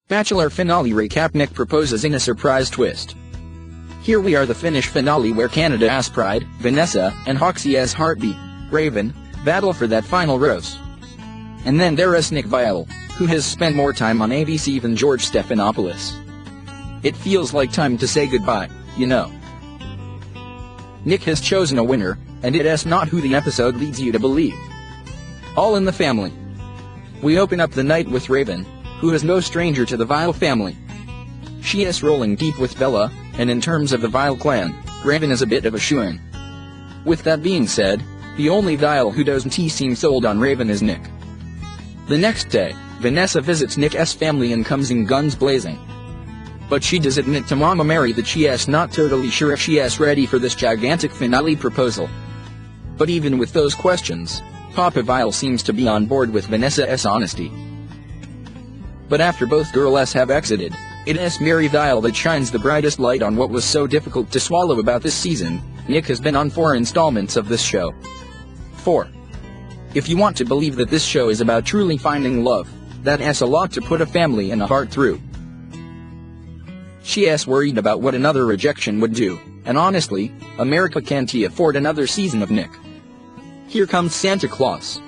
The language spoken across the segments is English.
Bachelor finale recap: Nick proposes in a surprise twist. Here we are, the Finnish finale, where Canada's Pride, Vanessa, and Hoxia's Heartbeat, Raven, battle for that final rose. And then there is Nick Viall, who has spent more time on ABC than George Stephanopoulos. It feels like time to say goodbye, you know. Nick has chosen a winner, and it is not who the episode leads you to believe. All in the family. We open up the night with Raven, who is no stranger to the Viall family. She is rolling deep with Bella, and in terms of the Viall clan, Raven is a bit of a shoo-in. With that being said, the only Viall who doesn't seem sold on Raven is Nick. The next day, Vanessa visits Nick's family and comes in guns blazing. But she does admit to Mama Mary that she is not totally sure if she is ready for this gigantic finale proposal. But even with those questions, Papa Viall seems to be on board with Vanessa's honesty. But after both girls have exited, it is Mary Viall that shines the brightest light on what was so difficult to swallow about this season. Nick has been on 4 installments of this show. 4. If you want to believe that this show is about truly finding love, that is a lot to put a family and a heart through. She is worried about what another rejection would do, and honestly, America can't afford another season of Nick. Here comes Santa Claus.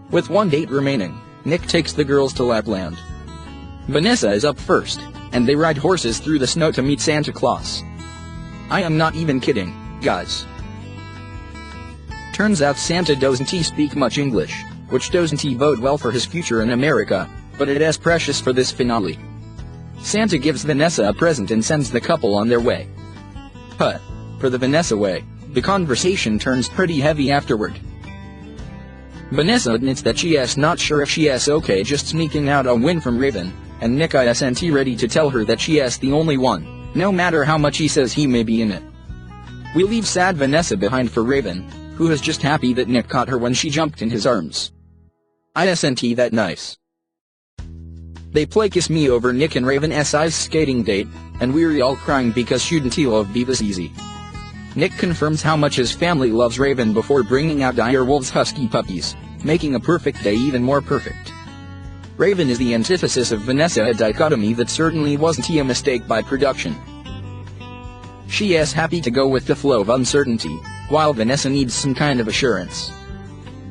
With one date remaining, Nick takes the girls to Lapland. Vanessa is up first, and they ride horses through the snow to meet Santa Claus. I am not even kidding, guys. Turns out Santa doesn't speak much English, which doesn't bode well for his future in America, but it is precious for this finale. Santa gives Vanessa a present and sends the couple on their way. But, for the Vanessa way, the conversation turns pretty heavy afterward. Vanessa admits that she is not sure if she is okay just sneaking out a win from Raven, and Nick isn't ready to tell her that she is the only one, no matter how much he says he may be in it. We leave sad Vanessa behind for Raven, who is just happy that Nick caught her when she jumped in his arms. Isn't that nice? They play Kiss Me over Nick and Raven's ice skating date, and we're all crying because shouldn't love be this easy. Nick confirms how much his family loves Raven before bringing out dire wolves husky puppies, making a perfect day even more perfect. Raven is the antithesis of Vanessa, a dichotomy that certainly wasn't a mistake by production. She is happy to go with the flow of uncertainty, while Vanessa needs some kind of assurance.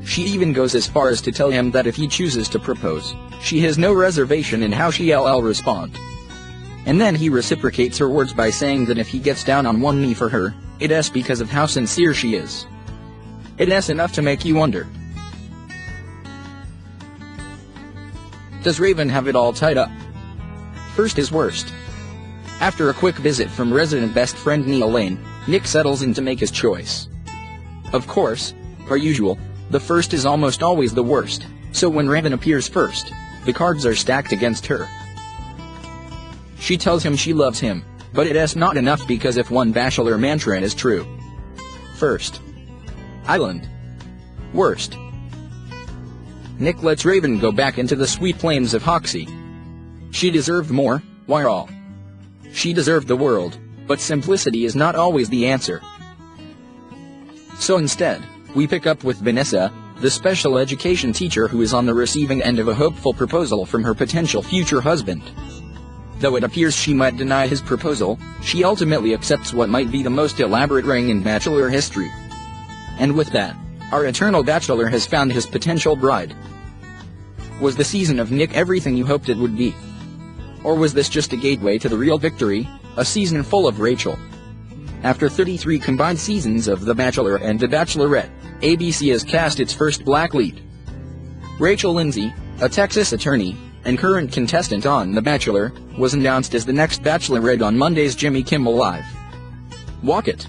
She even goes as far as to tell him that if he chooses to propose, she has no reservation in how she'll respond. And then he reciprocates her words by saying that if he gets down on one knee for her, it is because of how sincere she is. It is enough to make you wonder. Does Raven have it all tied up? First is worst. After a quick visit from resident best friend Neil Lane, Nick settles in to make his choice. Of course, per usual, the first is almost always the worst, so when Raven appears first, the cards are stacked against her. She tells him she loves him, but it is not enough because if one Bachelor mantra is true. First. Island. Worst. Nick lets Raven go back into the sweet flames of Hoxie. She deserved more, Viall. She deserved the world, but simplicity is not always the answer. So instead, we pick up with Vanessa, the special education teacher who is on the receiving end of a hopeful proposal from her potential future husband. Though it appears she might deny his proposal, she ultimately accepts what might be the most elaborate ring in Bachelor history. And with that, our eternal Bachelor has found his potential bride. Was the season of Nick everything you hoped it would be? Or was this just a gateway to the real victory, a season full of Rachel? After 33 combined seasons of The Bachelor and The Bachelorette, ABC has cast its first black lead. Rachel Lindsay, a Texas attorney, and current contestant on The Bachelor, was announced as the next Bachelorette on Monday's Jimmy Kimmel Live. Walk it.